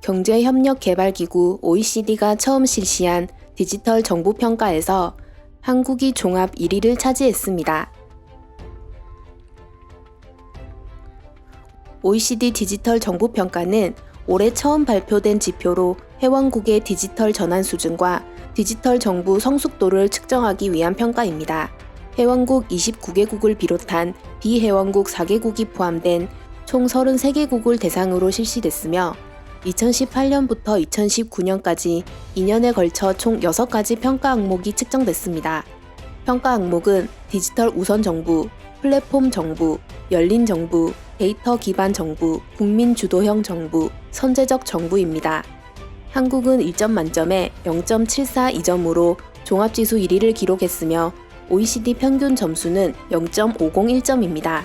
경제협력개발기구 OECD가 처음 실시한 디지털 정부 평가에서 한국이 종합 1위를 차지했습니다. OECD 디지털 정부 평가는 올해 처음 발표된 지표로 회원국의 디지털 전환 수준과 디지털 정부 성숙도를 측정하기 위한 평가입니다. 회원국 29개국을 비롯한 비회원국 4개국이 포함된 총 33개국을 대상으로 실시됐으며 2018년부터 2019년까지 2년에 걸쳐 총 6가지 평가 항목이 측정됐습니다. 평가 항목은 디지털 우선 정부, 플랫폼 정부, 열린 정부, 데이터 기반 정부, 국민 주도형 정부, 선제적 정부입니다. 한국은 1점 만점에 0.742점으로 종합지수 1위를 기록했으며 OECD 평균 점수는 0.501점입니다.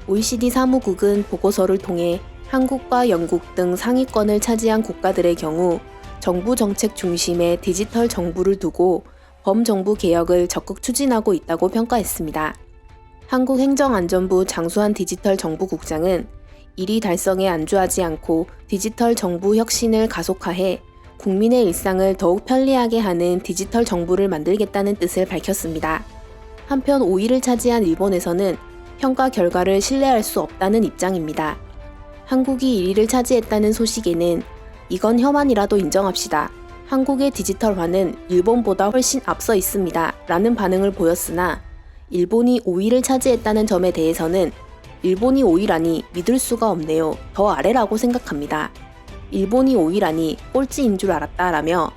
OECD 사무국은 보고서를 통해 한국과 영국 등 상위권을 차지한 국가들의 경우 정부 정책 중심의 디지털 정부를 두고 범정부 개혁을 적극 추진하고 있다고 평가했습니다. 한국행정안전부 장수환 디지털 정부국장은 1위 달성에 안주하지 않고 디지털 정부 혁신을 가속화해 국민의 일상을 더욱 편리하게 하는 디지털 정부를 만들겠다는 뜻을 밝혔습니다. 한편 5위를 차지한 일본에서는 평가 결과를 신뢰할 수 없다는 입장입니다. 한국이 1위를 차지했다는 소식에는 이건 혐한이라도 인정합시다. 한국의 디지털화는 일본보다 훨씬 앞서 있습니다. 라는 반응을 보였으나 일본이 5위를 차지했다는 점에 대해서는 일본이 5위라니 믿을 수가 없네요. 더 아래라고 생각합니다. 일본이 5위라니 꼴찌인 줄 알았다라며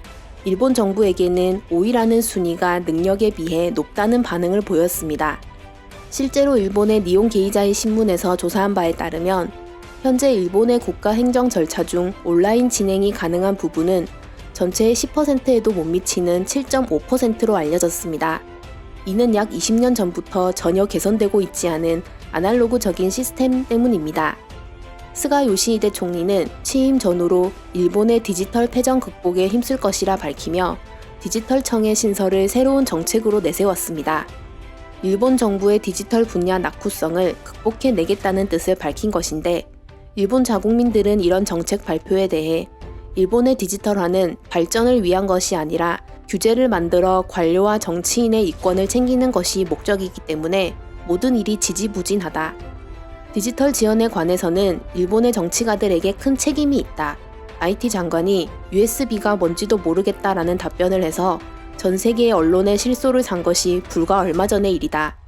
일본 정부에게는 5위라는 순위가 능력에 비해 높다는 반응을 보였습니다. 실제로 일본의 니온 게이자이 신문에서 조사한 바에 따르면 현재 일본의 국가 행정 절차 중 온라인 진행이 가능한 부분은 전체의 10%에도 못 미치는 7.5%로 알려졌습니다. 이는 약 20년 전부터 전혀 개선되고 있지 않은 아날로그적인 시스템 때문입니다. 스가 요시히데 총리는 취임 전후로 일본의 디지털 패전 극복에 힘쓸 것이라 밝히며 디지털청의 신설을 새로운 정책으로 내세웠습니다. 일본 정부의 디지털 분야 낙후성을 극복해내겠다는 뜻을 밝힌 것인데 일본 자국민들은 이런 정책 발표에 대해 일본의 디지털화는 발전을 위한 것이 아니라 규제를 만들어 관료와 정치인의 이권을 챙기는 것이 목적이기 때문에 모든 일이 지지부진하다. 디지털 지원에 관해서는 일본의 정치가들에게 큰 책임이 있다. IT 장관이 USB가 뭔지도 모르겠다라는 답변을 해서 전 세계의 언론의 실소를 산 것이 불과 얼마 전의 일이다.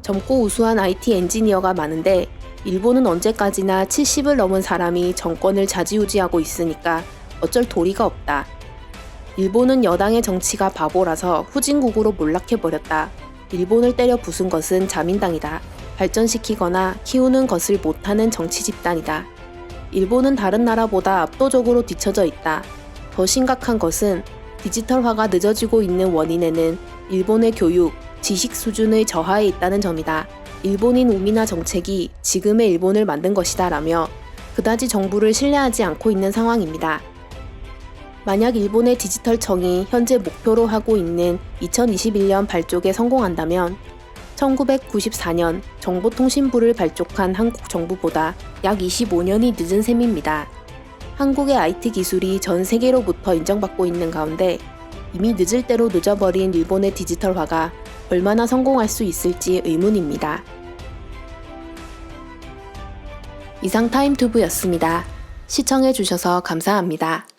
젊고 우수한 IT 엔지니어가 많은데 일본은 언제까지나 70을 넘은 사람이 정권을 좌지우지하고 있으니까 어쩔 도리가 없다. 일본은 여당의 정치가 바보라서 후진국으로 몰락해버렸다. 일본을 때려 부순 것은 자민당이다. 발전시키거나 키우는 것을 못하는 정치 집단이다. 일본은 다른 나라보다 압도적으로 뒤처져 있다. 더 심각한 것은 디지털화가 늦어지고 있는 원인에는 일본의 교육, 지식 수준의 저하에 있다는 점이다. 일본인 우미나 정책이 지금의 일본을 만든 것이다 라며 그다지 정부를 신뢰하지 않고 있는 상황입니다. 만약 일본의 디지털청이 현재 목표로 하고 있는 2021년 발족에 성공한다면 1994년 정보통신부를 발족한 한국 정부보다 약 25년이 늦은 셈입니다. 한국의 IT 기술이 전 세계로부터 인정받고 있는 가운데 이미 늦을 대로 늦어버린 일본의 디지털화가 얼마나 성공할 수 있을지 의문입니다. 이상 타임투브였습니다. 시청해주셔서 감사합니다.